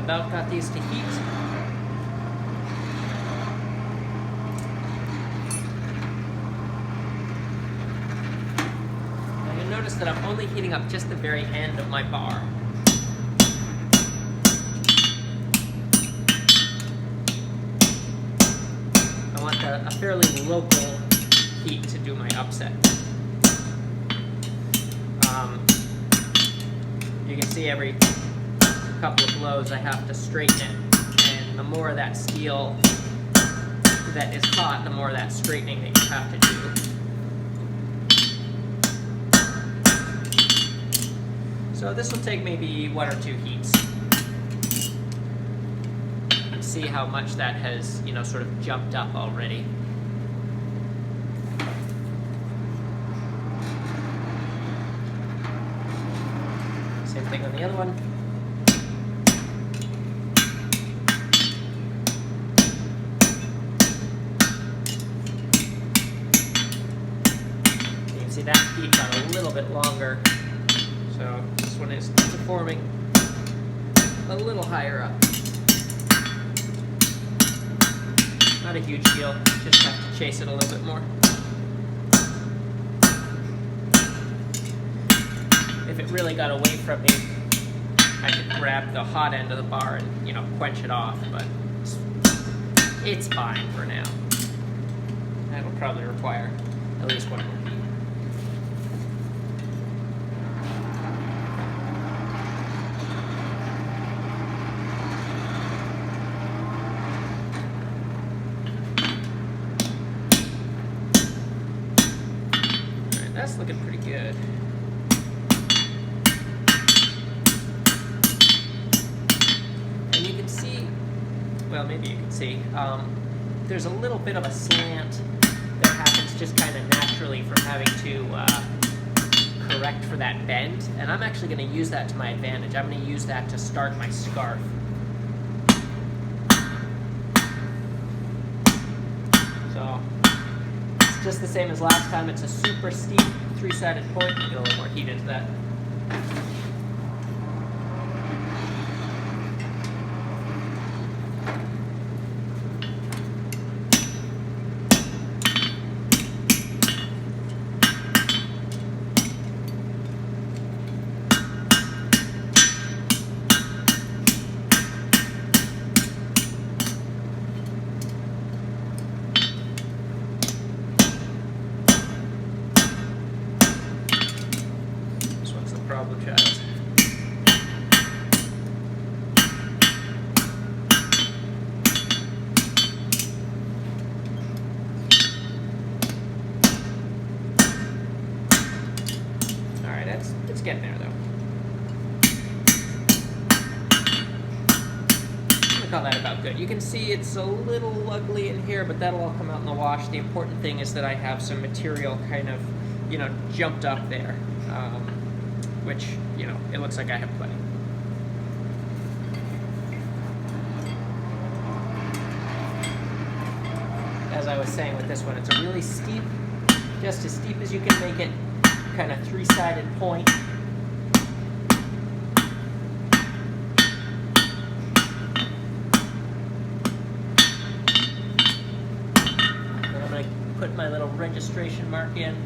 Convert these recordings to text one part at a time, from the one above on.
about got these to heat. Now you'll notice that I'm only heating up just the very end of my bar. I want a fairly local heat to do my upset. You can see every couple of blows I have to straighten it, and the more of that steel that is hot, the more of that straightening that you have to do. So this will take maybe 1 or 2 heats. And see how much that has, sort of jumped up already. Same thing on the other one. You can see that heat got a little bit longer. So this one is deforming a little higher up. Not a huge deal, just have to chase it a little bit more. If it really got away from me, I could grab the hot end of the bar and, quench it off, but it's fine for now. That'll probably require at least 1 more heat. Alright, that's looking pretty good. Well, maybe you can see, there's a little bit of a slant that happens just kind of naturally from having to correct for that bend, and I'm actually going to use that to my advantage. I'm going to use that to start my scarf. So, it's just the same as last time. It's a super steep 3-sided point. Get a little more heat into that. Problem child. Alright, it's getting there though. I'm gonna call that about good. You can see it's a little ugly in here, but that'll all come out in the wash. The important thing is that I have some material kind of, jumped up there. Which, it looks like I have plenty. As I was saying with this one, it's a really steep, just as steep as you can make it, kind of 3-sided point. And I'm going to put my little registration mark in.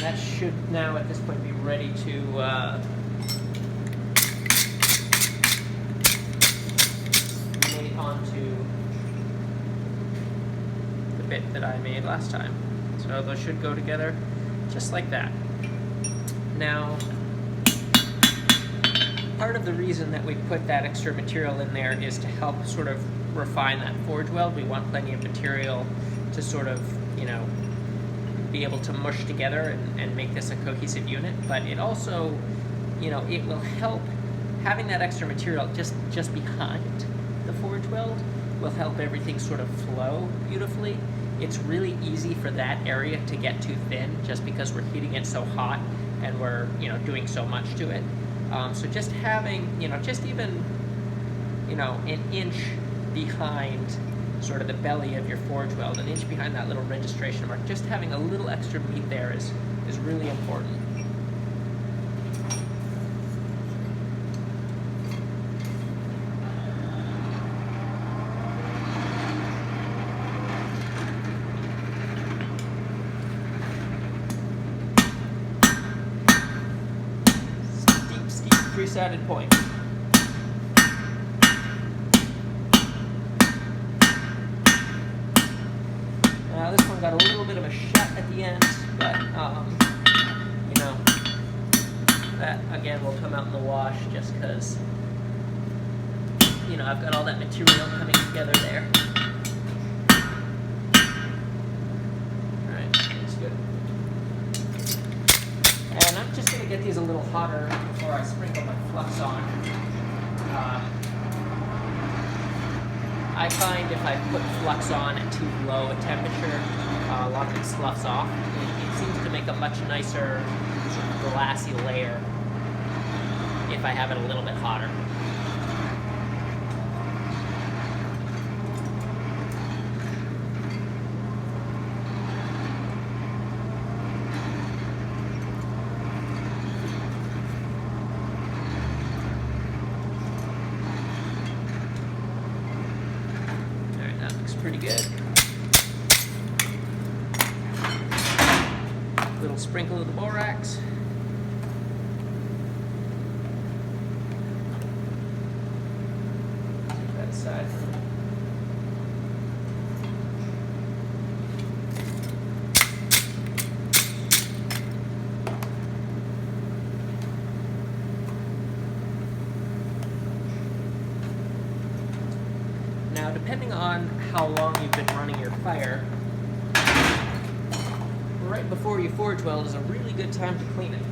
That should now, at this point, be ready to mate onto the bit that I made last time. So those should go together just like that. Now, part of the reason that we put that extra material in there is to help sort of refine that forge weld. We want plenty of material to sort of, be able to mush together and make this a cohesive unit, but it also, it will help, having that extra material just behind the forge weld will help everything sort of flow beautifully. It's really easy for that area to get too thin just because we're heating it so hot and we're, doing so much to it. So just having, just even, an inch behind sort of the belly of your forge weld, an inch behind that little registration mark. Just having a little extra meat there is really important. Steep, three-sided point. Now this one got a little bit of a shut at the end, but you know, that again will come out in the wash just because, you know, I've got all that material coming together there. Alright, that's good. And I'm just going to get these a little hotter before I sprinkle my flux on. I find if I put flux on at too low a temperature, a lot of it sloughs off. It seems to make a much nicer sort of glassy layer if I have it a little bit hotter. Pretty good. Little sprinkle of the borax. Take that aside. Now, depending on how long you've been running your fire, right before you forge weld is a really good time to clean it.